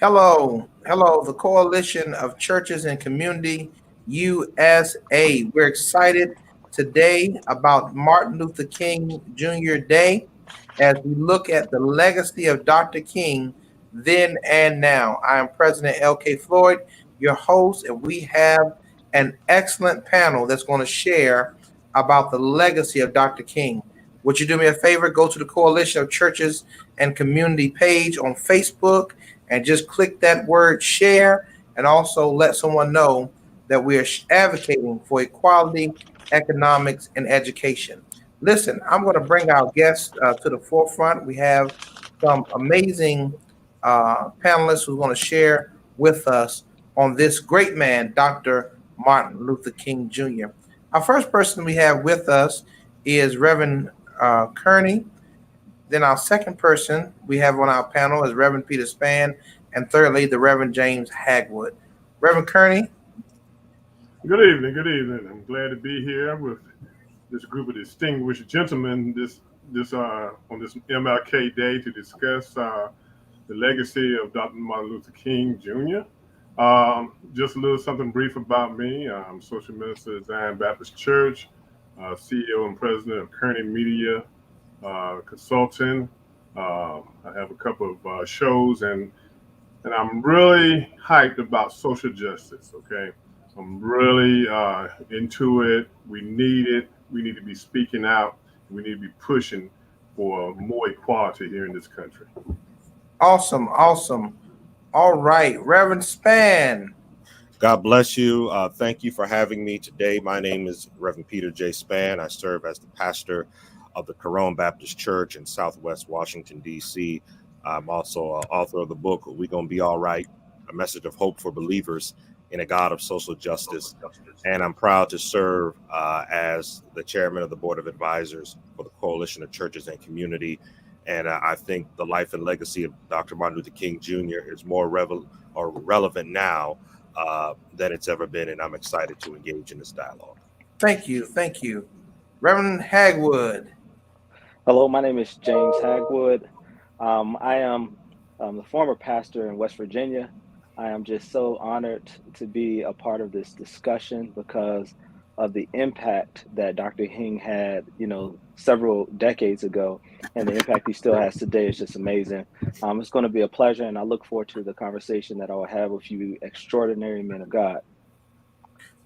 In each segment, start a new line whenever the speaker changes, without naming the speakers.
Hello, the Coalition of Churches and Community USA. We're excited today about Martin Luther King Jr. Day as we look at the legacy of Dr. King then and now. I am President L.K. Floyd, your host, and we have an excellent panel that's going to share about the legacy of Dr. King. Would you do me a favor? Go to the Coalition of Churches and Community page on Facebook and just click that word share, and also let someone know that we are advocating for equality, economics, and education. Listen, I'm going to bring our guests to the forefront. We have some amazing panelists who are going to share with us on this great man, Dr. Martin Luther King Jr. Our first person we have with us is Reverend Kearney. Then our second person we have on our panel is Reverend Peter Spann, and thirdly, the Reverend James Hagwood. Reverend Kearney.
Good evening. Good evening. I'm glad to be here with this group of distinguished gentlemen this on this MLK Day to discuss the legacy of Dr. Martin Luther King Jr. Just a little something brief about me. I'm Social Minister at Zion Baptist Church, CEO and President of Kearney Media Consulting. I have a couple of shows, and I'm really hyped about social justice. Okay, I'm really into it. We need it. We need to be speaking out. We need to be pushing for more equality here in this country.
Awesome. All right, Reverend Spann.
God bless you. Thank you for having me today. My name is Rev Peter J Spann. I serve as the pastor of the Corone Baptist Church in Southwest Washington, D.C. I'm also an author of the book, We Gonna Be All Right, a message of hope for believers in a God of social justice. And I'm proud to serve as the chairman of the board of advisors for the Coalition of Churches and Community. And I think the life and legacy of Dr. Martin Luther King Jr. is more relevant now than it's ever been. And I'm excited to engage in this dialogue.
Thank you. Reverend Hagwood.
Hello, my name is James Hagwood. I am the former pastor in West Virginia. I am just so honored to be a part of this discussion because of the impact that Dr. King had, several decades ago, and the impact he still has today is just amazing. It's going to be a pleasure, and I look forward to the conversation that I will have with you extraordinary men of God.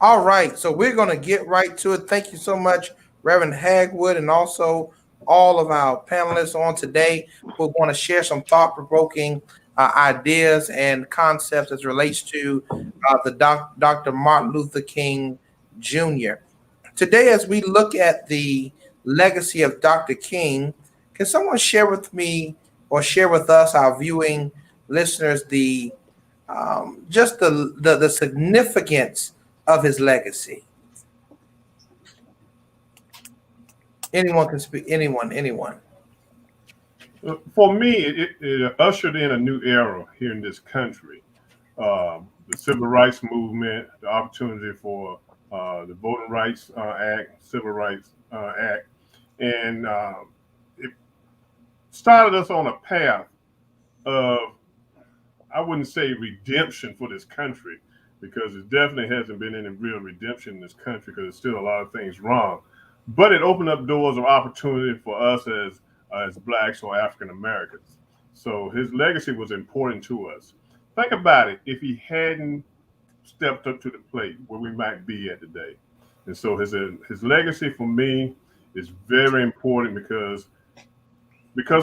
All right, so we're going to get right to it. Thank you so much, Reverend Hagwood, and also all of our panelists on today who want to share some thought-provoking ideas and concepts as relates to Dr. Martin Luther King Jr. Today, as we look at the legacy of Dr. King, can someone share with me or share with us, our viewing listeners, the just the significance of his legacy? Anyone can speak. Anyone.
For me, it ushered in a new era here in this country. The Civil Rights Movement, the opportunity for the Voting Rights Act, Civil Rights Act, and it started us on a path of, I wouldn't say redemption for this country, because it definitely hasn't been any real redemption in this country because there's still a lot of things wrong. But it opened up doors of opportunity for us as Blacks or African Americans. So his legacy was important to us. Think about it. If he hadn't stepped up to the plate, where we might be at today. And so his legacy for me is very important because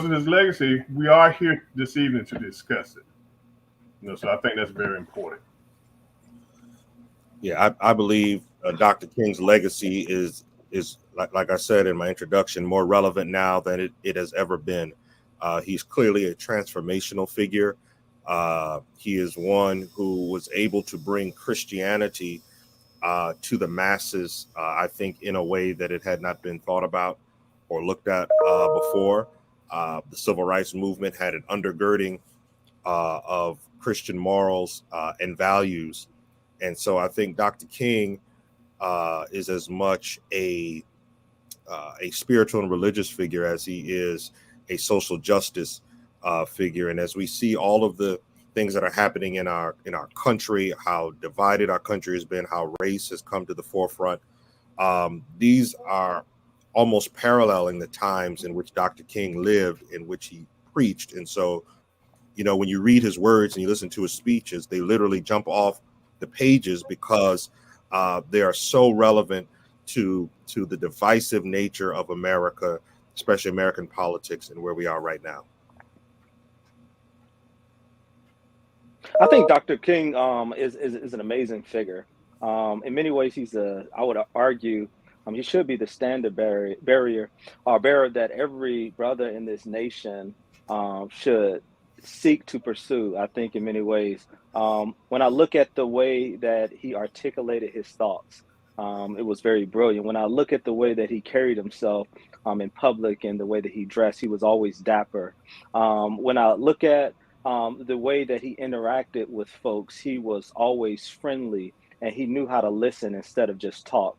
of his legacy, we are here this evening to discuss it. So I think that's very important.
Yeah, I believe Dr. King's legacy is like I said in my introduction, more relevant now than it has ever been. He's clearly a transformational figure. He is one who was able to bring Christianity to the masses, I think, in a way that it had not been thought about or looked at before. The Civil Rights Movement had an undergirding of Christian morals and values. And so I think Dr. King is as much a spiritual and religious figure as he is a social justice figure. And as we see all of the things that are happening in our country, how divided our country has been, how race has come to the forefront. These are almost paralleling the times in which Dr. King lived, in which he preached. And so, when you read his words and you listen to his speeches, they literally jump off the pages because they are so relevant to the divisive nature of America, especially American politics and where we are right now.
I think Dr. King is an amazing figure. In many ways, I would argue, he should be the standard bearer that every brother in this nation should seek to pursue. I think in many ways, when I look at the way that he articulated his thoughts, it was very brilliant. When I look at the way that he carried himself in public and the way that he dressed, he was always dapper. When I look at the way that he interacted with folks, he was always friendly and he knew how to listen instead of just talk.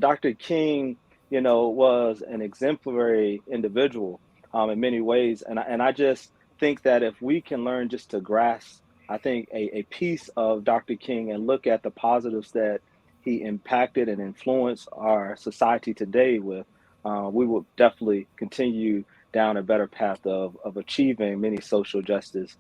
Dr. King, was an exemplary individual in many ways. And I just think that if we can learn just to grasp, I think, a piece of Dr. King and look at the positives that he impacted and influenced our society today with, we will definitely continue down a better path of achieving many social justice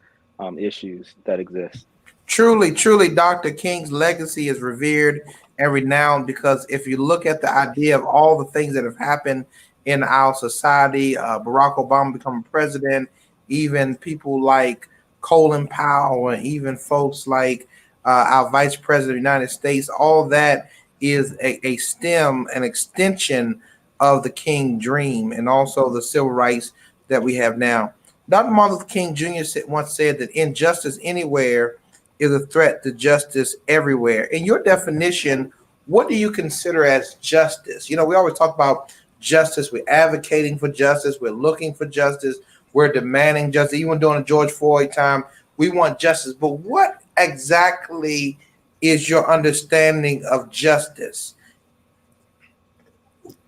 issues that exist.
Truly, truly, Dr. King's legacy is revered and renowned because if you look at the idea of all the things that have happened in our society, Barack Obama becoming president, even people like Colin Powell, and even folks like our Vice President of the United States, all that is a stem, an extension of the King dream and also the civil rights that we have now. Dr. Martin Luther King Jr. once said that injustice anywhere is a threat to justice everywhere. In your definition, what do you consider as justice? We always talk about justice. We're advocating for justice. We're looking for justice. We're demanding justice. Even during the George Floyd time, we want justice. But what exactly is your understanding of justice?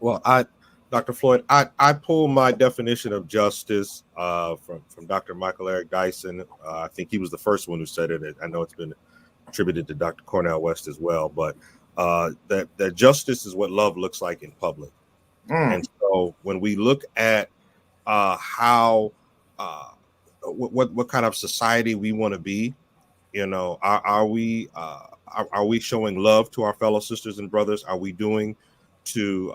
Well, Dr. Floyd, I pull my definition of justice from Dr. Michael Eric Dyson. I think he was the first one who said it. I know it's been attributed to Dr. Cornel West as well, but that justice is what love looks like in public. And so when we look at how what kind of society we want to be, are we showing love to our fellow sisters and brothers? Are we doing to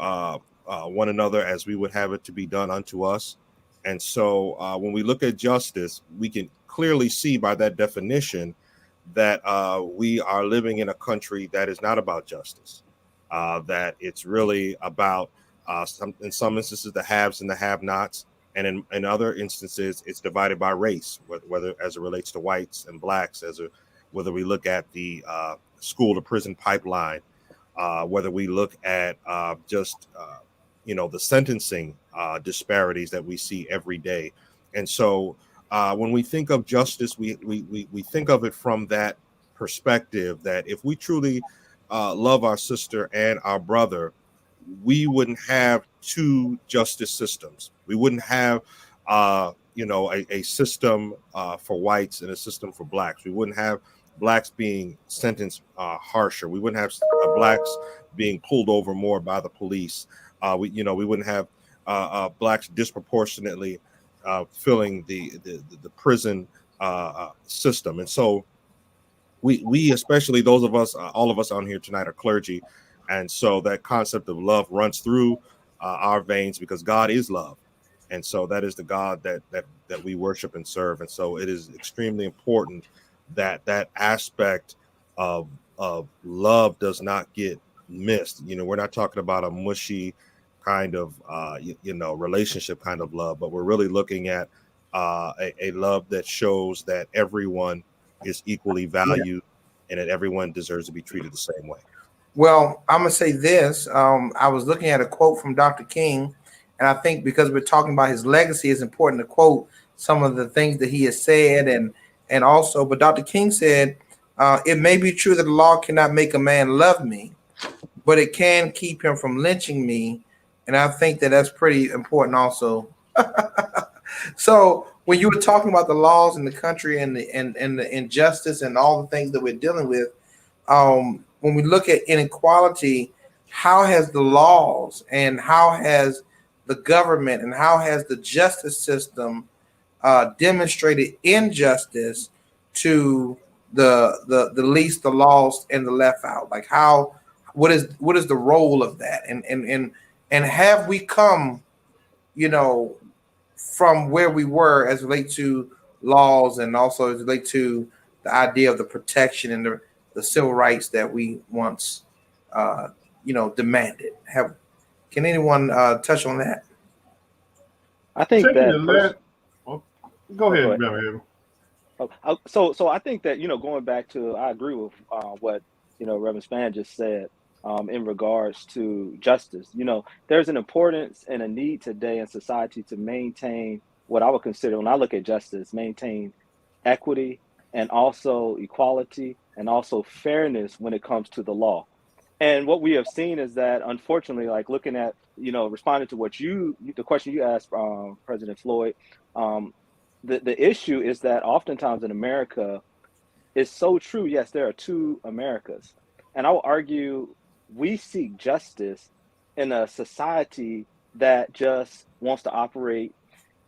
one another as we would have it to be done unto us? And so when we look at justice, we can clearly see by that definition that we are living in a country that is not about justice, that it's really about in some instances the haves and the have-nots, and in other instances it's divided by race, whether as it relates to whites and blacks, whether we look at the school to prison pipeline, whether we look at the sentencing disparities that we see every day. And so when we think of justice, we think of it from that perspective, that if we truly love our sister and our brother, we wouldn't have two justice systems. We wouldn't have a system for whites and a system for blacks. We wouldn't have blacks being sentenced harsher. We wouldn't have blacks being pulled over more by the police. We wouldn't have blacks disproportionately filling the prison system. And so we especially those of us, all of us on here tonight, are clergy, and so that concept of love runs through our veins because God is love, and so that is the God that we worship and serve. And so it is extremely important that aspect of love does not get missed. We're not talking about a mushy kind of relationship kind of love, but we're really looking at a love that shows that everyone is equally valued and that everyone deserves to be treated the same way.
Well, I'm going to say this. I was looking at a quote from Dr. King, and I think because we're talking about his legacy, it's important to quote some of the things that he has said. And also, but Dr. King said, it may be true that the law cannot make a man love me, but it can keep him from lynching me. And I think that that's pretty important also. So when you were talking about the laws in the country and the injustice and all the things that we're dealing with, when we look at inequality, how has the laws and how has the government and how has the justice system demonstrated injustice to the least, the lost, and the left out? Like how, what is the role of that? And have we come, you know, from where we were as relate to laws and also as relate to the idea of the protection and the civil rights that we once uh, demanded? Can anyone touch on that?
I think
Taking the
that
last, oh, go
go
ahead,
ahead.
Rev.
So I think that going back to, I agree with what Reverend Spann just said in regards to justice. There's an importance and a need today in society to maintain what I would consider, when I look at justice, maintain equity and also equality and also fairness when it comes to the law. And what we have seen is that, unfortunately, like looking at, responding to the question you asked, President Floyd, um, the issue is that oftentimes in America, it's so true. Yes, there are two Americas. And I will argue we seek justice in a society that just wants to operate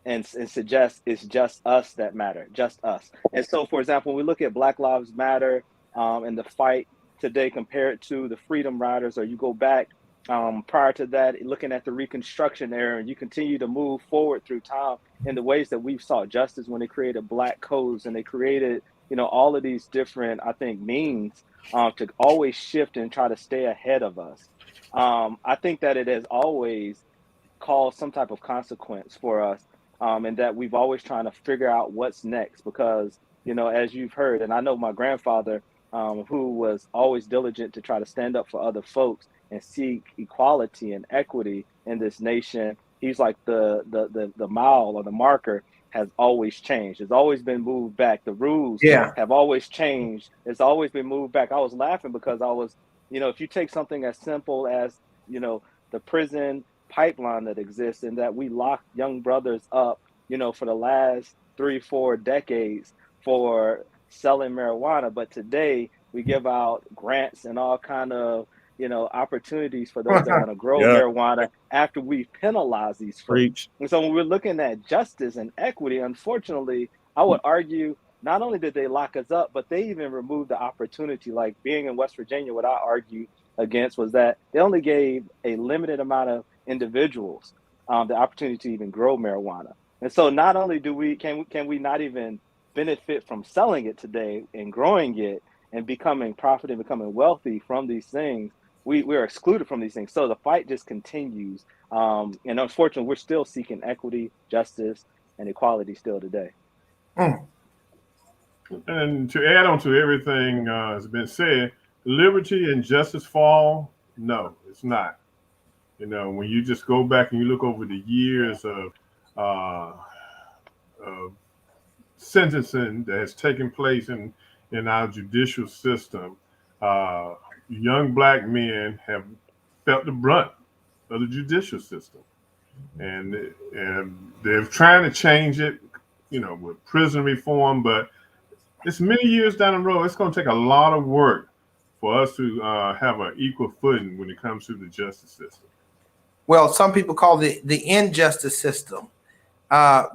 and suggest it's just us that matter, just us. And so, for example, when we look at Black Lives Matter and the fight today compared to the Freedom Riders, or you go back prior to that, looking at the Reconstruction era, and you continue to move forward through time in the ways that we've sought justice when they created Black codes and they created, all of these different, I think, means to always shift and try to stay ahead of us. I think that it has always cause some type of consequence for us, and that we've always trying to figure out what's next because as you've heard, and I know my grandfather, who was always diligent to try to stand up for other folks and seek equality and equity in this nation. He's like the mile or the marker has always changed. It's always been moved back. The rules
Yeah.
have always changed. It's always been moved back. I was laughing because I was, if you take something as simple as the prison pipeline that exists and that we lock young brothers up, for the last 3-4 decades for selling marijuana. But today we give out grants and all kind of, opportunities for those that want to grow
Yeah,
marijuana after we penalize these folks.
preach.
And so when we're looking at justice and equity, unfortunately, I would argue not only did they lock us up, but they even removed the opportunity. Like being in West Virginia, what I argued against was that they only gave a limited amount of individuals the opportunity to even grow marijuana. And so not only can we not even benefit from selling it today and growing it and becoming profit and becoming wealthy from these things, we're excluded from these things. So the fight just continues. And unfortunately, we're still seeking equity, justice, and equality still today.
Mm.
And to add on to everything has been said, liberty and justice fall? No, it's not. When you just go back and you look over the years uh, of sentencing that has taken place in our judicial system, uh, young Black men have felt the brunt of the judicial system, and they're trying to change it, with prison reform, but it's many years down the road. It's going to take a lot of work for us to have an equal footing when it comes to the justice system.
Well, some people call it the injustice system,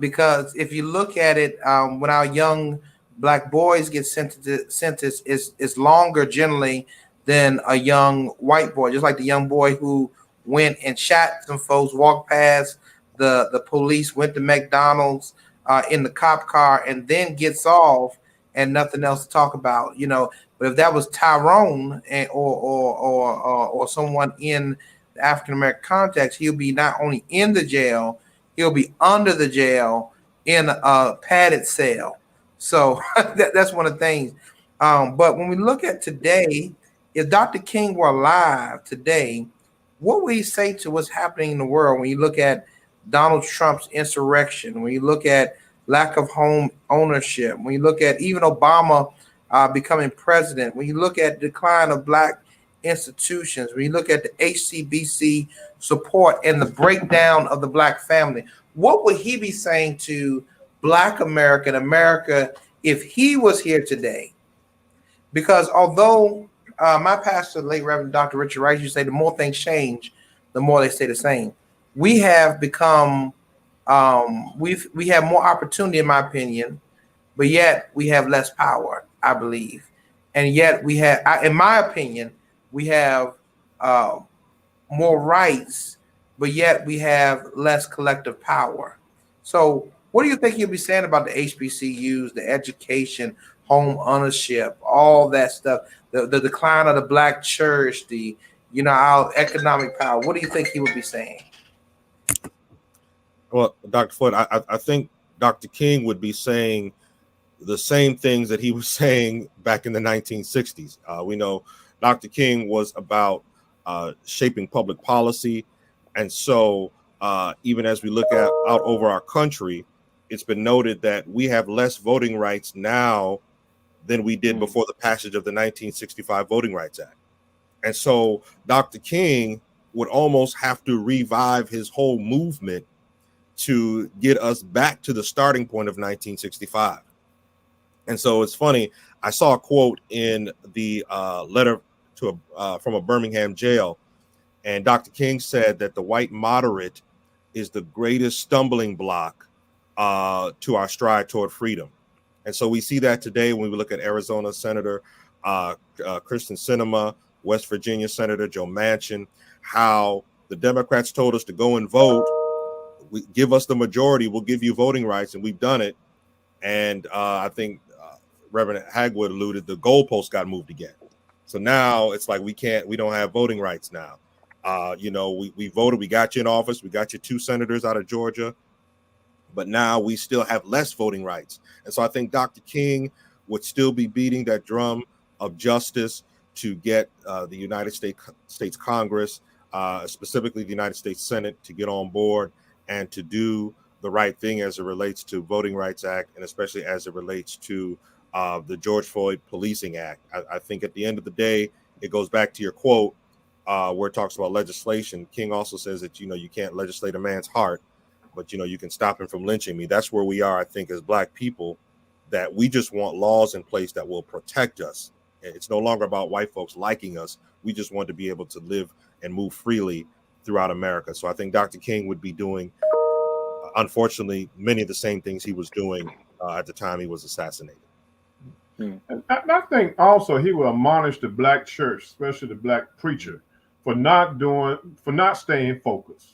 because if you look at it, when our young Black boys get sentenced is longer generally than a young white boy. Just like the young boy who went and shot some folks, walked past the police, went to McDonald's in the cop car, and then gets off and nothing else to talk about. But if that was Tyrone or someone in the African American context, he'll be not only in the jail, he'll be under the jail in a padded cell. So that's one of the things. But when we look at today, if Dr. King were alive today, what would he say to what's happening in the world? When you look at Donald Trump's insurrection, when you look at lack of home ownership, when you look at even Obama becoming president, when you look at decline of Black institutions, when you look at the HCBC support and the breakdown of the Black family, what would he be saying to Black America and America if he was here today? Because although my pastor, the late Reverend Dr. Richard Rice, used to say the more things change, the more they stay the same. We have become, we have more opportunity, in my opinion, but yet we have less power, I believe. And yet we have, in my opinion, we have uh, more rights, but yet we have less collective power. So, what do you think you'll be saying about the HBCUs, the education, home ownership, all that stuff, the decline of the Black church, the our economic power? What do you think he would be saying?
Well, Dr. Floyd, I think Dr. King would be saying the same things that he was saying back in the 1960s. We know Dr. King was about shaping public policy. And so even as we look out over our country, it's been noted that we have less voting rights now than we did before the passage of the 1965 Voting Rights Act. And so Dr. King would almost have to revive his whole movement to get us back to the starting point of 1965. And so it's funny. I saw a quote in the letter to from a Birmingham jail, and Dr. King said that the white moderate is the greatest stumbling block to our stride toward freedom. And so we see that today when we look at Arizona Senator Kristen Sinema, West Virginia Senator Joe Manchin, how the Democrats told us to go and vote. Give us the majority, we'll give you voting rights, and we've done it. And I think Reverend Hagwood alluded, the goalpost got moved again. So now it's like we don't have voting rights now. We voted, we got you in office, we got you 2 senators out of Georgia, but now we still have less voting rights. And so I think Dr. King would still be beating that drum of justice to get the United States Congress, specifically the United States Senate, to get on board and to do the right thing as it relates to Voting Rights Act, and especially as it relates to the George Floyd Policing Act. I think at the end of the day, it goes back to your quote where it talks about legislation. King also says that, you can't legislate a man's heart, but, you can stop him from lynching me. That's where we are, I think, as Black people, that we just want laws in place that will protect us. It's no longer about white folks liking us. We just want to be able to live and move freely throughout America. So I think Dr. King would be doing, unfortunately, many of the same things he was doing at the time he was assassinated.
And I think also he will admonish the Black church, especially the Black preacher, for not staying focused.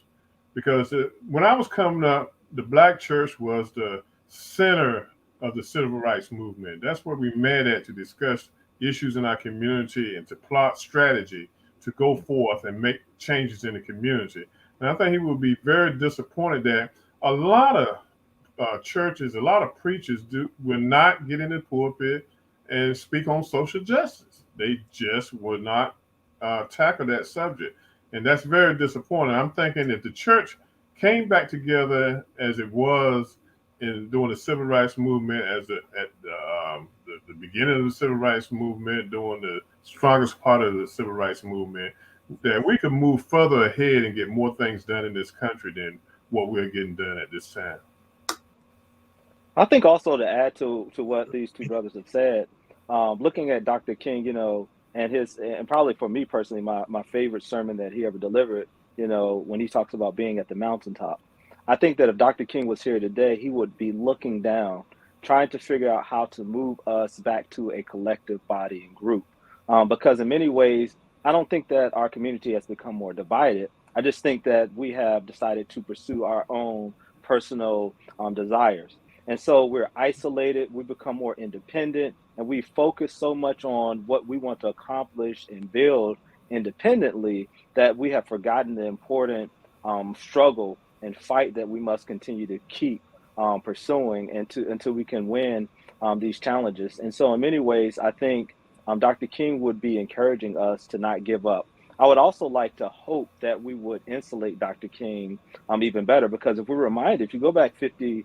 Because when I was coming up, the Black church was the center of the civil rights movement. That's where we met at to discuss issues in our community and to plot strategy to go forth and make changes in the community. And I think he would be very disappointed that a lot of churches, a lot of preachers will not get in the pulpit and speak on social justice. They just would not tackle that subject. And that's very disappointing. I'm thinking if the church came back together as it was during the civil rights movement, at the beginning of the civil rights movement, during the strongest part of the civil rights movement, that we could move further ahead and get more things done in this country than what we're getting done at this time.
I think also to add to what these two brothers have said, looking at Dr. King, and probably for me personally, my favorite sermon that he ever delivered, when he talks about being at the mountaintop. I think that if Dr. King was here today, he would be looking down, trying to figure out how to move us back to a collective body and group. Because in many ways, I don't think that our community has become more divided. I just think that we have decided to pursue our own personal desires. And so we're isolated, we become more independent, and we focus so much on what we want to accomplish and build independently that we have forgotten the important struggle and fight that we must continue to keep pursuing until we can win these challenges. And so in many ways, I think Dr. King would be encouraging us to not give up. I would also like to hope that we would insulate Dr. King even better, because if we're reminded, if you go back 50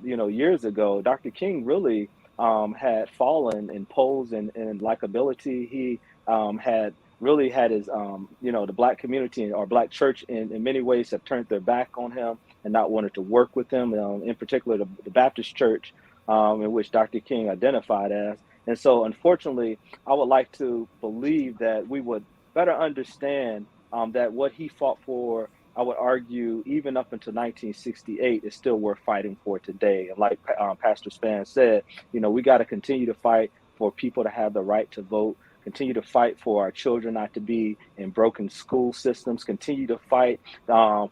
years ago, Dr. King really had fallen in polls and likability. He had really had his, the black community or black church in many ways have turned their back on him and not wanted to work with him, in particular the Baptist church, in which Dr. King identified as. And so, unfortunately, I would like to believe that we would better understand that what he fought for, I would argue, even up until 1968, is still worth fighting for today. And like Pastor Spann said, we got to continue to fight for people to have the right to vote, continue to fight for our children not to be in broken school systems, continue to fight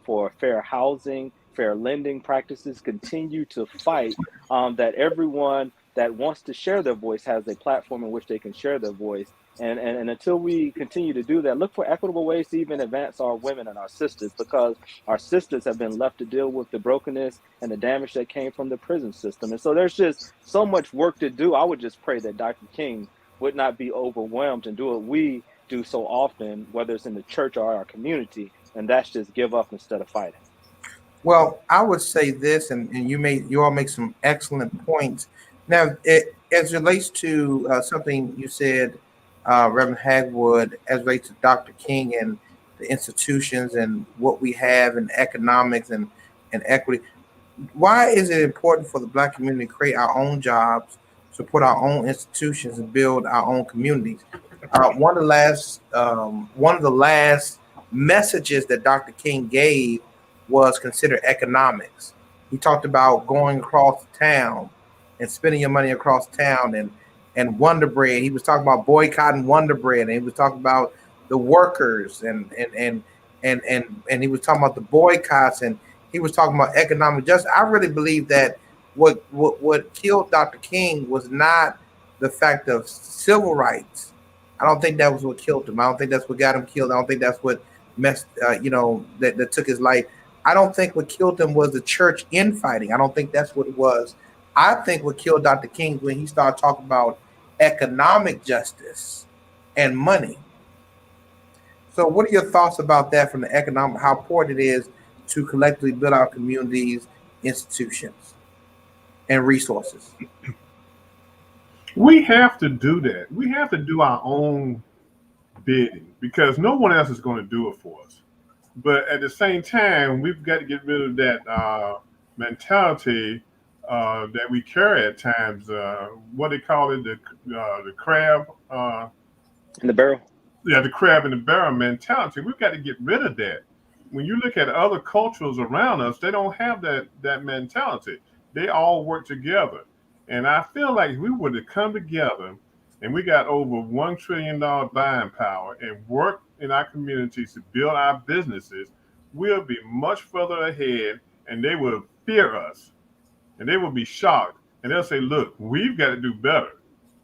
for fair housing, fair lending practices, continue to fight that everyone that wants to share their voice has a platform in which they can share their voice. And until we continue to do that, look for equitable ways to even advance our women and our sisters, because our sisters have been left to deal with the brokenness and the damage that came from the prison system. And so there's just so much work to do. I would just pray that Dr. King would not be overwhelmed and do what we do so often, whether it's in the church or our community, and that's just give up instead of fighting.
Well, I would say this, and you all make some excellent points. Now, as it relates to something you said, Reverend Hagwood, as it relates to Dr. King and the institutions and what we have in economics and equity, why is it important for the Black community to create our own jobs, support our own institutions, and build our own communities? One of the last messages that Dr. King gave was consider economics. He talked about going across town and spending your money across town and Wonder Bread. He was talking about boycotting Wonder Bread, and he was talking about the workers and he was talking about the boycotts, and he was talking about economic justice. I really believe that what killed Dr. King was not the fact of civil rights. I don't think that was what killed him. I don't think that's what got him killed. I don't think that's what that took his life. I don't think what killed him was the church infighting. I don't think that's what it was. I think what killed Dr. King when he started talking about economic justice and money. So what are your thoughts about that from the economic, how important it is to collectively build our communities, institutions, and resources?
We have to do that. We have to do our own bidding because no one else is going to do it for us. But at the same time, we've got to get rid of that mentality that we carry at times. What they call it, the crab
in the barrel.
Yeah, the crab in the barrel mentality. We've got to get rid of that. When you look at other cultures around us, they don't have that mentality. They all work together. And I feel like if we were to come together and we got over $1 trillion buying power and work in our communities to build our businesses, we'll be much further ahead, and they will fear us and they will be shocked. And they'll say, look, we've got to do better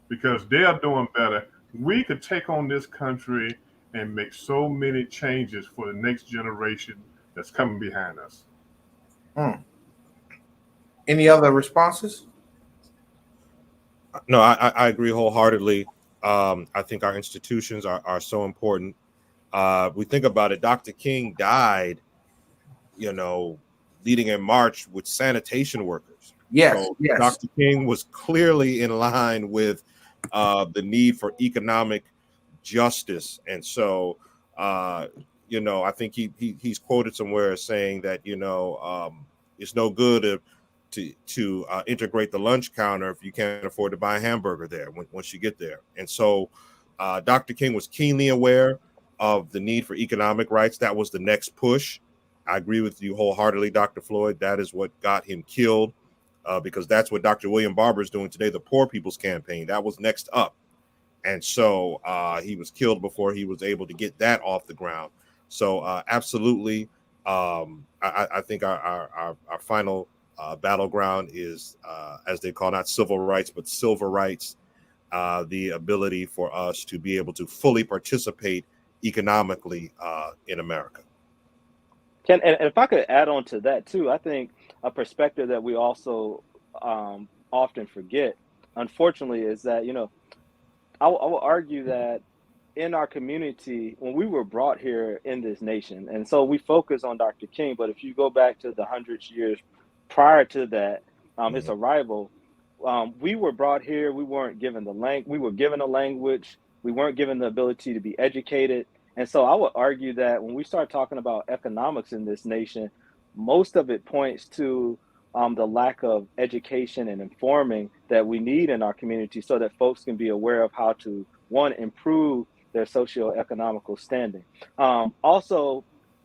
because they're doing better. We could take on this country and make so many changes for the next generation that's coming behind us.
Any other responses?
No, I agree wholeheartedly. I think our institutions are so important. We think about it. Dr. King died, leading a march with sanitation workers.
Yes,
so
yes.
Dr. King was clearly in line with the need for economic justice, and so I think he's quoted somewhere saying that it's no good to integrate the lunch counter if you can't afford to buy a hamburger there once you get there. And so Dr. King was keenly aware of the need for economic rights. That was the next push. I agree with you wholeheartedly, Dr. Floyd. That is what got him killed, because that's what Dr. William Barber is doing today, the Poor People's Campaign. That was next up. And so he was killed before he was able to get that off the ground. So absolutely, I think our final battleground is, as they call, not civil rights, but silver rights, the ability for us to be able to fully participate economically in America.
And if I could add on to that too, I think a perspective that we also often forget, unfortunately, is that, I will argue that in our community, when we were brought here in this nation, and so we focus on Dr. King, but if you go back to the hundreds of years prior to that, his arrival, we were brought here. We weren't given we were given a language. We weren't given the ability to be educated. And so I would argue that when we start talking about economics in this nation, most of it points to the lack of education and informing that we need in our community so that folks can be aware of how to, one, improve their socioeconomical standing. Also,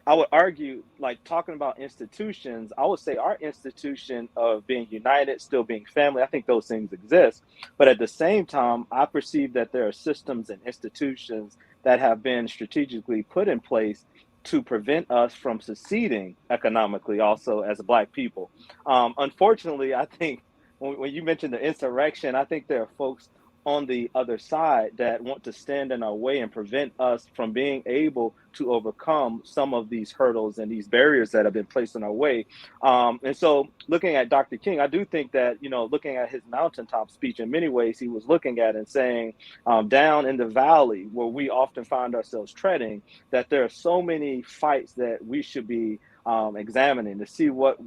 I would argue, like talking about institutions, I would say our institution of being united, still being family, I think those things exist. But at the same time, I perceive that there are systems and institutions that have been strategically put in place to prevent us from succeeding economically, also as Black people. Unfortunately, I think when you mentioned the insurrection, I think there are folks on the other side that want to stand in our way and prevent us from being able to overcome some of these hurdles and these barriers that have been placed in our way. And so looking at Dr. King, I do think that, looking at his mountaintop speech, in many ways, he was looking at and saying, down in the valley where we often find ourselves treading, that there are so many fights that we should be examining to see what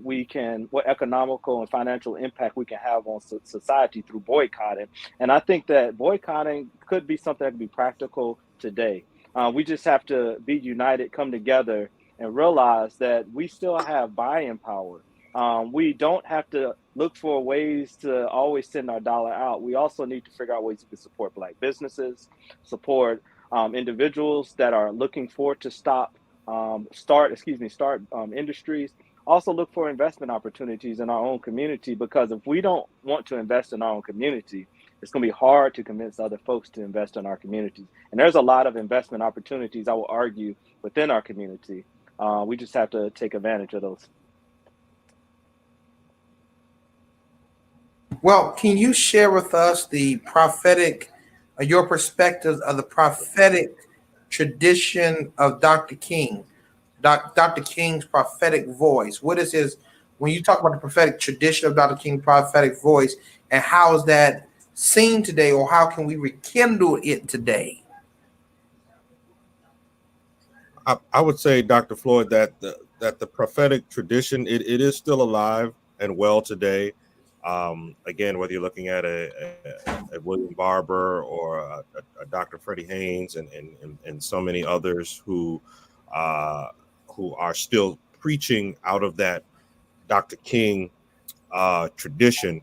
economical and financial impact we can have on society through boycotting. And I think that boycotting could be something that could be practical today. We just have to be united, come together, and realize that we still have buying power. We don't have to look for ways to always send our dollar out. We also need to figure out ways we can support Black businesses, support individuals that are looking forward to start industries. Also look for investment opportunities in our own community, because if we don't want to invest in our own community, it's going to be hard to convince other folks to invest in our communities. And there's a lot of investment opportunities, I will argue, within our community. We just have to take advantage of those.
Well, can you share with us the prophetic, your perspectives of the prophetic tradition of Dr. King, Dr. King's prophetic voice? What is when you talk about the prophetic tradition of Dr. King's prophetic voice, and how is that seen today, or how can we rekindle it today?
I would say, Dr. Floyd, that the prophetic tradition, it is still alive and well today. Again, whether you're looking at a William Barber or a Dr. Freddie Haynes and so many others who are still preaching out of that Dr. King tradition,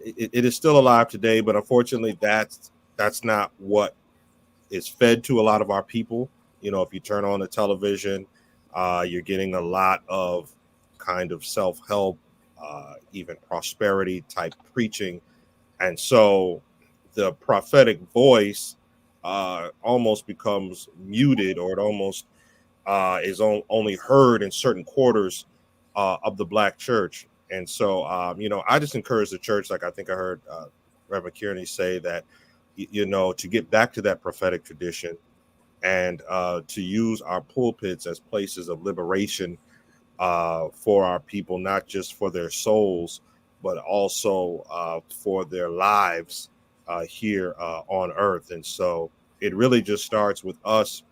it is still alive today. But unfortunately, that's not what is fed to a lot of our people. If you turn on the television, you're getting a lot of kind of self-help, even prosperity type preaching. And so the prophetic voice almost becomes muted, or it almost is only heard in certain quarters of the Black church. And so, I just encourage the church, like I think I heard Rev Kearney say, that, to get back to that prophetic tradition and to use our pulpits as places of liberation for our people, not just for their souls, but also for their lives here on earth. And so it really just starts with us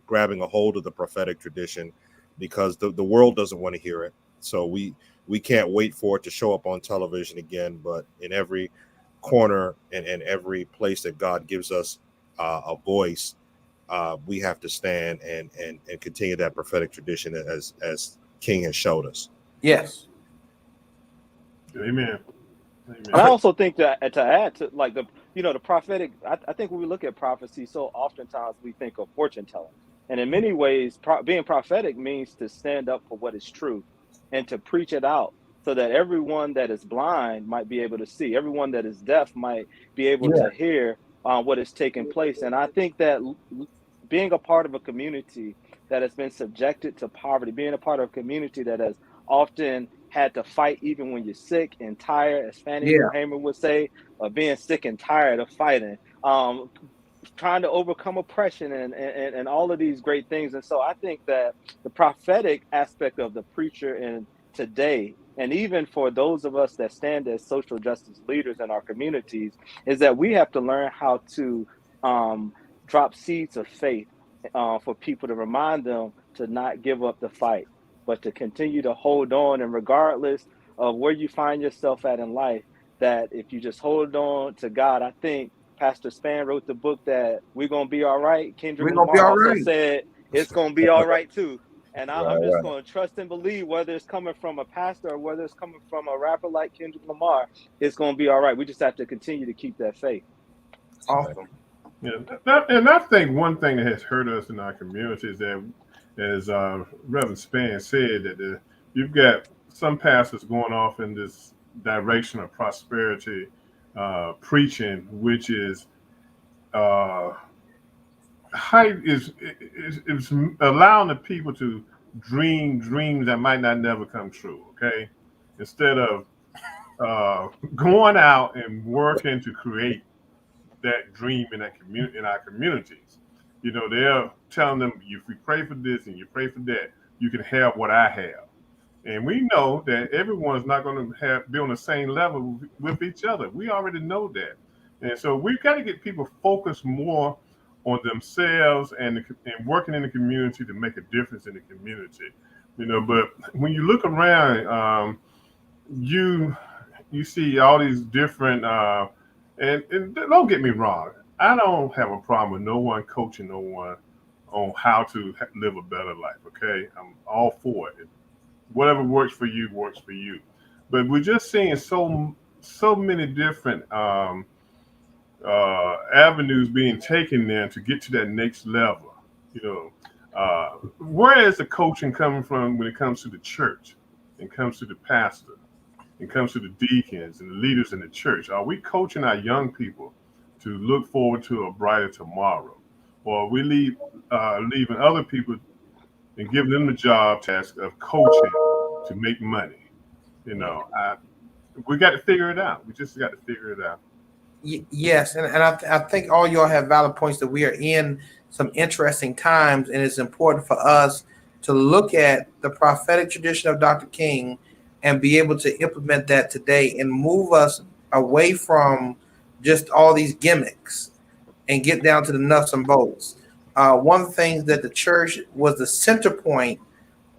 grabbing a hold of the prophetic tradition, because the world doesn't want to hear it. So we can't wait for it to show up on television again, but in every corner and every place that God gives us a voice, we have to stand and continue that prophetic tradition as King has showed us.
Yes.
Amen.
And I also think that to add to, like, the prophetic, I think when we look at prophecy, so oftentimes we think of fortune telling. And in many ways, being prophetic means to stand up for what is true and to preach it out, so that everyone that is blind might be able to see, everyone that is deaf might be able to hear what is taking place. And I think that being a part of a community that has been subjected to poverty, being a part of a community that has often had to fight even when you're sick and tired, as Fannie Lou Hamer would say, of being sick and tired of fighting, trying to overcome oppression and all of these great things. And so I think that the prophetic aspect of the preacher in today, and even for those of us that stand as social justice leaders in our communities, is that we have to learn how to drop seeds of faith for people, to remind them to not give up the fight, but to continue to hold on. And regardless of where you find yourself at in life, that if you just hold on to God, I think Pastor Spann wrote the book that We're Gonna Be All Right, Kendrick
We're gonna be
Lamar
all
also
right.
said it's gonna be all right too. And I'm just
Right.
gonna trust and believe, whether it's coming from a pastor or whether it's coming from a rapper like Kendrick Lamar, it's gonna be all right. We just have to continue to keep that faith.
Awesome.
Yeah, and I think one thing that has hurt us in our community is that, as Reverend Spann said, that you've got some pastors going off in this direction of prosperity preaching, which is height is allowing the people to dream dreams that might not never come true. Okay, instead of going out and working to create that dream in that community, in our communities. You know, they're telling them, if you pray for this and you pray for that, you can have what I have. And we know that everyone's not going to be on the same level with each other. We already know that. And so we've got to get people focused more on themselves and working in the community to make a difference in the community. You know, but when you look around, you see all these different and don't get me wrong, I don't have a problem with no one coaching no one on how to live a better life. Okay, I'm all for it. Whatever works for you works for you. But we're just seeing so many different avenues being taken there to get to that next level. You know, where is the coaching coming from when it comes to the church, and comes to the pastor? It comes to the deacons and the leaders in the church. Are we coaching our young people to look forward to a brighter tomorrow? Or are we leaving other people and giving them the job task of coaching to make money? You know, we got to figure it out. We just got to figure it out.
Yes, and I think all y'all have valid points that we are in some interesting times, and it's important for us to look at the prophetic tradition of Dr. King and be able to implement that today and move us away from just all these gimmicks and get down to the nuts and bolts. One of the things that the church was the center point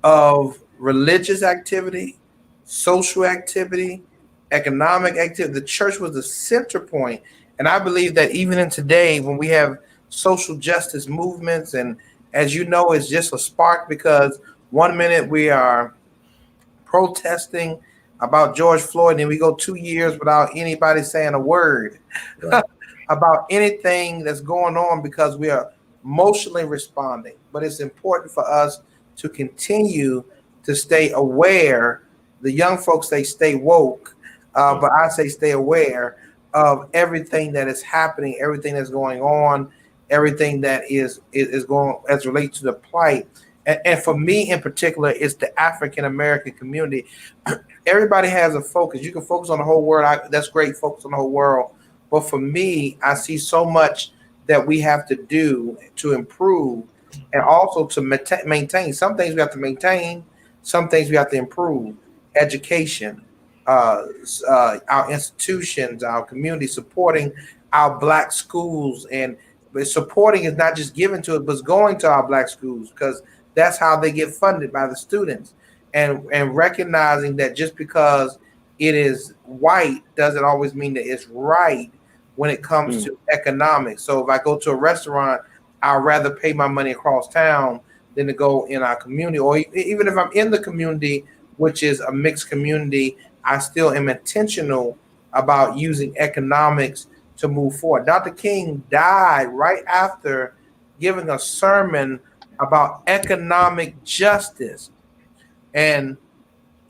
of religious activity, social activity, economic activity. The church was the center point. And I believe that even in today, when we have social justice movements, and as you know, it's just a spark because one minute we are protesting about George Floyd, and then we go 2 years without anybody saying a word
Right.
about anything that's going on because we are emotionally responding. But it's important for us to continue to stay aware. The young folks, they stay woke, but I say stay aware of everything that is happening, everything that's going on, everything that is going as relates to the plight. And for me in particular, it's the African American community. Everybody has a focus. You can focus on the whole world. That's great, focus on the whole world. But for me, I see so much that we have to do to improve and also to maintain. Some things we have to maintain, some things we have to improve. Education, our institutions, our community, supporting our Black schools. And supporting is not just given to it, but it's going to our Black schools because that's how they get funded by the students. And recognizing that just because it is white doesn't always mean that it's right when it comes to economics. So if I go to a restaurant, I'd rather pay my money across town than to go in our community. Or even if I'm in the community, which is a mixed community, I still am intentional about using economics to move forward. Dr. King died right after giving a sermon about economic justice. And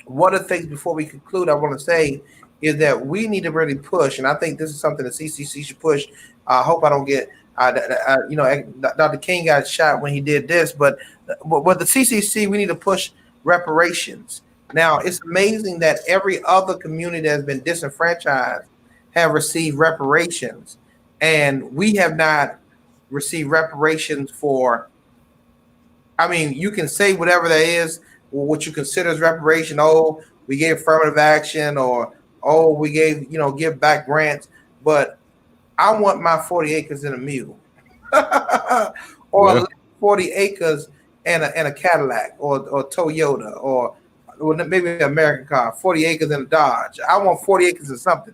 one of the things before we conclude, I want to say is that we need to really push, and I think this is something that CCC should push. I hope I don't get, Dr. King got shot when he did this, but with the CCC, we need to push reparations. Now, it's amazing that every other community that has been disenfranchised have received reparations, and we have not received reparations for. I mean, you can say whatever that is, what you consider as reparation. Oh, we gave affirmative action, or oh, we gave give back grants. But I want my 40 acres and a mule, or 40 acres and a Cadillac, or Toyota, or maybe an American car. 40 acres and a Dodge. I want 40 acres of something.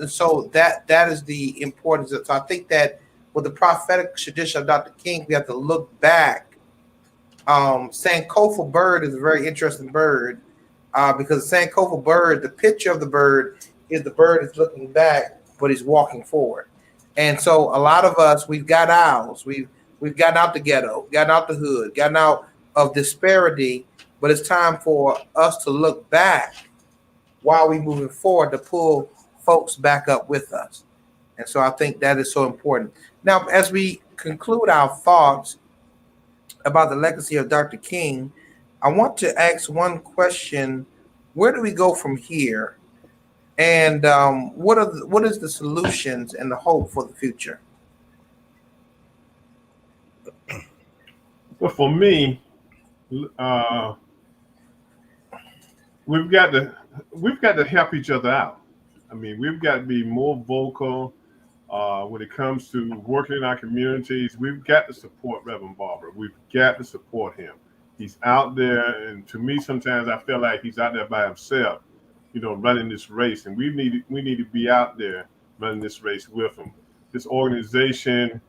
So that is the importance. So I think that with the prophetic tradition of Dr. King, we have to look back. Sankofa bird is a very interesting bird because the Sankofa bird, the picture of the bird is the bird is looking back, but he's walking forward. And so a lot of us, we've got owls. We've gotten out the ghetto, gotten out the hood, gotten out of disparity, but it's time for us to look back while we moving forward to pull folks back up with us. And so I think that is so important. Now, as we conclude our thoughts about the legacy of Dr. King, I want to ask one question: where do we go from here? And what is the solutions and the hope for the future?
Well, for me, uh, we've got to help each other out. I mean, we've got to be more vocal when it comes to working in our communities. We've got to support Reverend Barber. We've got to support him. He's out there, and to me, sometimes I feel like he's out there by himself, running this race. And we need to be out there running this race with him. This organization,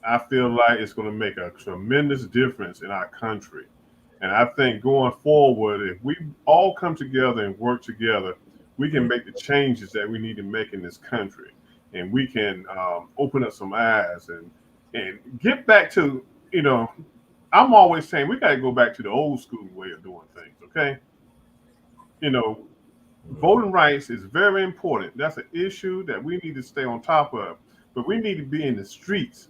I feel like it's going to make a tremendous difference in our country. And I think going forward, if we all come together and work together, we can make the changes that we need to make in this country. And we can open up some eyes and get back to, I'm always saying we got to go back to the old school way of doing things, okay? You know, Voting rights is very important. That's an issue that we need to stay on top of. But we need to be in the streets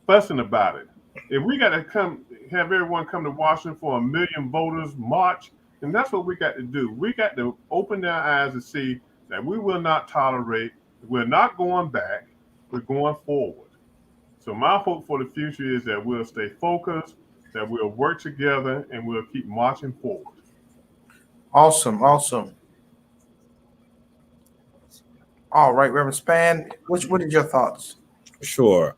fussing about it. If we got to have everyone come to Washington for 1 million voters march, and that's what we got to do. We got to open their eyes and see that we will not tolerate, we're not going back, we're going forward. So my hope for the future is that we'll stay focused, that we'll work together, and we'll keep marching forward.
Awesome, awesome. All right, Reverend Spann, what is your thoughts?
Sure.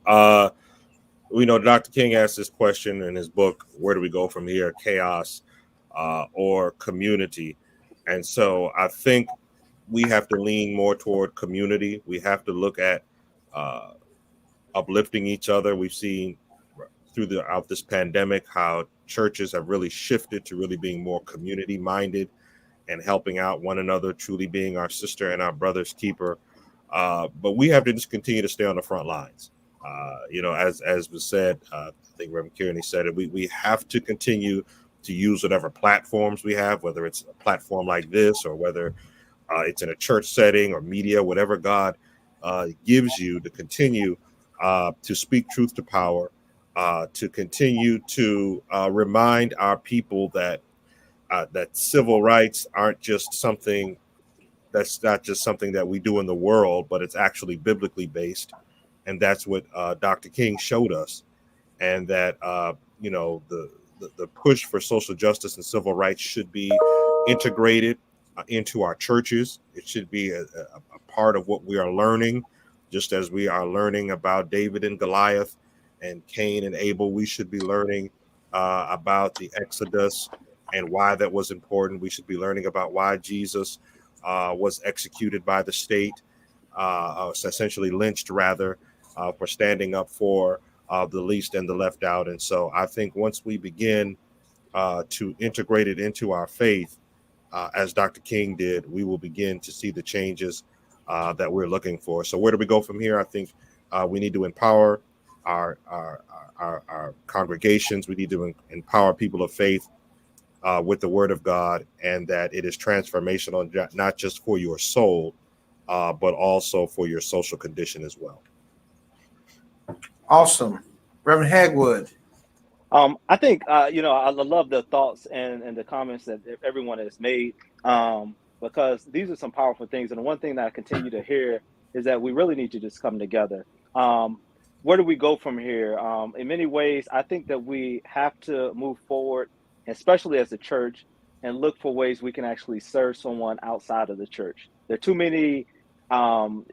We know Dr. King asked this question in his book, Where Do We Go From Here? Chaos or Community? And so I think we have to lean more toward community. We have to look at uplifting each other. We've seen throughout this pandemic how churches have really shifted to really being more community minded and helping out one another, truly being our sister and our brother's keeper. But we have to just continue to stay on the front lines. As was said, I think Reverend Kearney said it, we have to continue to use whatever platforms we have, whether it's a platform like this or whether it's in a church setting or media, whatever God gives you to continue to speak truth to power, to continue to remind our people that civil rights aren't just something that's not just something that we do in the world, but it's actually biblically based. And that's what Dr. King showed us. And that, the push for social justice and civil rights should be integrated into our churches. It should be a part of what we are learning, just as we are learning about David and Goliath and Cain and Abel. We should be learning about the Exodus and why that was important. We should be learning about why Jesus was executed by the state, essentially lynched rather, for standing up for the least and the left out. And so I think once we begin to integrate it into our faith, as Dr. King did, we will begin to see the changes that we're looking for. So where do we go from here? I think we need to empower our congregations. We need to empower people of faith with the word of God, and that it is transformational, not just for your soul, but also for your social condition as well.
Awesome. Reverend Hagwood.
I think, I love the thoughts and the comments that everyone has made, because these are some powerful things. And the one thing that I continue to hear is that we really need to just come together. Where do we go from here? In many ways, I think that we have to move forward, especially as a church, and look for ways we can actually serve someone outside of the church. There are too many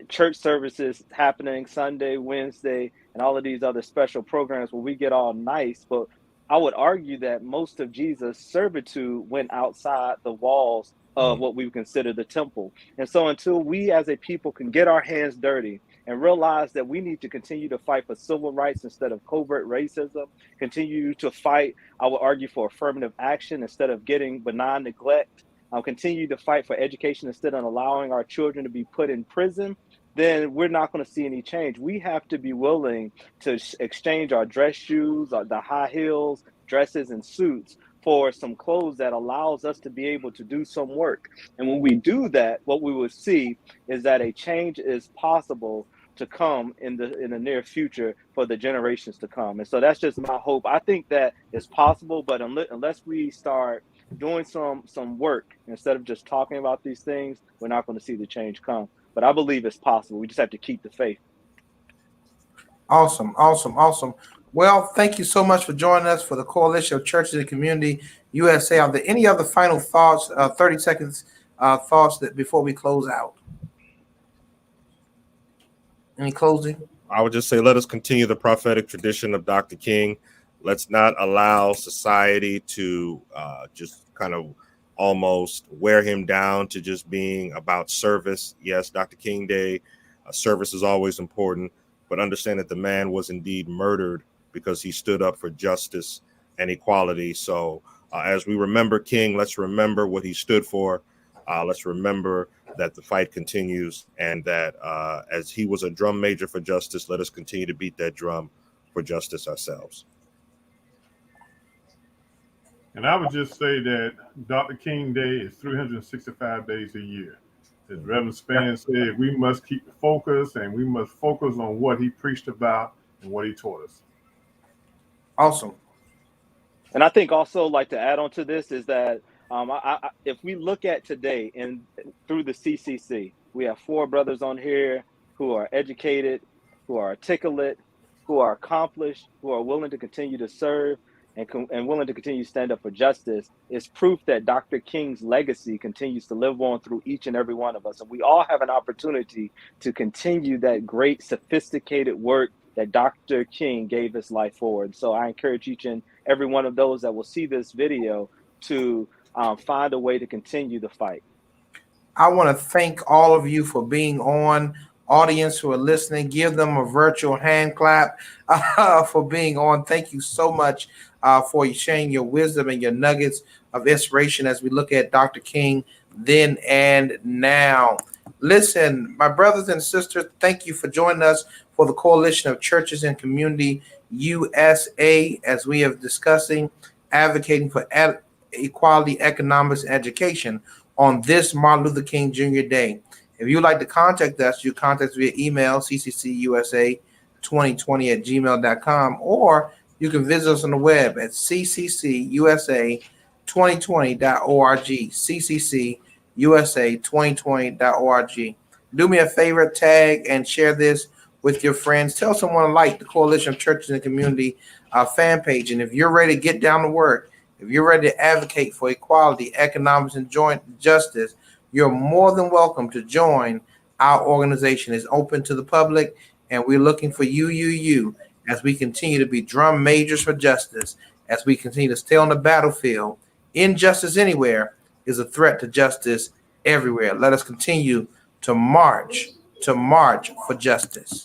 church services happening Sunday, Wednesday, and all of these other special programs where we get all nice. But I would argue that most of Jesus' servitude went outside the walls of what we would consider the temple. And so until we as a people can get our hands dirty and realize that we need to continue to fight for civil rights instead of covert racism, continue to fight, I would argue, for affirmative action instead of getting benign neglect, continue to fight for education instead of allowing our children to be put in prison, then we're not going to see any change. We have to be willing to exchange our dress shoes, the high heels, dresses, and suits for some clothes that allows us to be able to do some work. And when we do that, what we will see is that a change is possible to come in the near future for the generations to come. And so that's just my hope. I think that it's possible, but unless we start doing some work instead of just talking about these things, we're not going to see the change come. But I believe it's possible. We just have to keep the faith.
Awesome, awesome, awesome. Well, thank you so much for joining us for the Coalition of Churches and Community USA. Are there any other final thoughts, 30 seconds thoughts that before we close out? Any closing?
I would just say, let us continue the prophetic tradition of Dr. King. Let's not allow society to just kind of almost wear him down to just being about service. Yes, Dr. King Day, service is always important, but understand that the man was indeed murdered because he stood up for justice and equality. So as we remember King, let's remember what he stood for. Let's remember that the fight continues, and that as he was a drum major for justice, let us continue to beat that drum for justice ourselves.
And I would just say that Dr. King Day is 365 days a year. As Rev Spann said, we must keep the focus, and we must focus on what he preached about and what he taught us.
Awesome.
And I think also, like, to add on to this is that if we look at today and through the CCC, we have 4 brothers on here who are educated, who are articulate, who are accomplished, who are willing to continue to serve and willing to continue to stand up for justice. Is proof that Dr. King's legacy continues to live on through each and every one of us. And we all have an opportunity to continue that great, sophisticated work that Dr. King gave his life for. And so I encourage each and every one of those that will see this video to find a way to continue the fight.
I want to thank all of you for being on. Audience who are listening, give them a virtual hand clap for being on. Thank you so much for sharing your wisdom and your nuggets of inspiration as we look at Dr. King then and now. Listen, my brothers and sisters, thank you for joining us for the Coalition of Churches and Community USA, as we have discussing advocating for equality, economics, and education on this Martin Luther King Jr. Day. If you'd like to contact us, you contact us via email, cccusa2020@gmail.com, or you can visit us on the web at cccusa2020.org, cccusa2020.org. Do me a favor, tag and share this with your friends. Tell someone to like the Coalition of Churches and Community fan page. And if you're ready to get down to work, if you're ready to advocate for equality, economics, and joint justice, you're more than welcome to join our organization. It's open to the public, and we're looking for you, as we continue to be drum majors for justice, as we continue to stay on the battlefield. Injustice anywhere is a threat to justice everywhere. Let us continue to march for justice.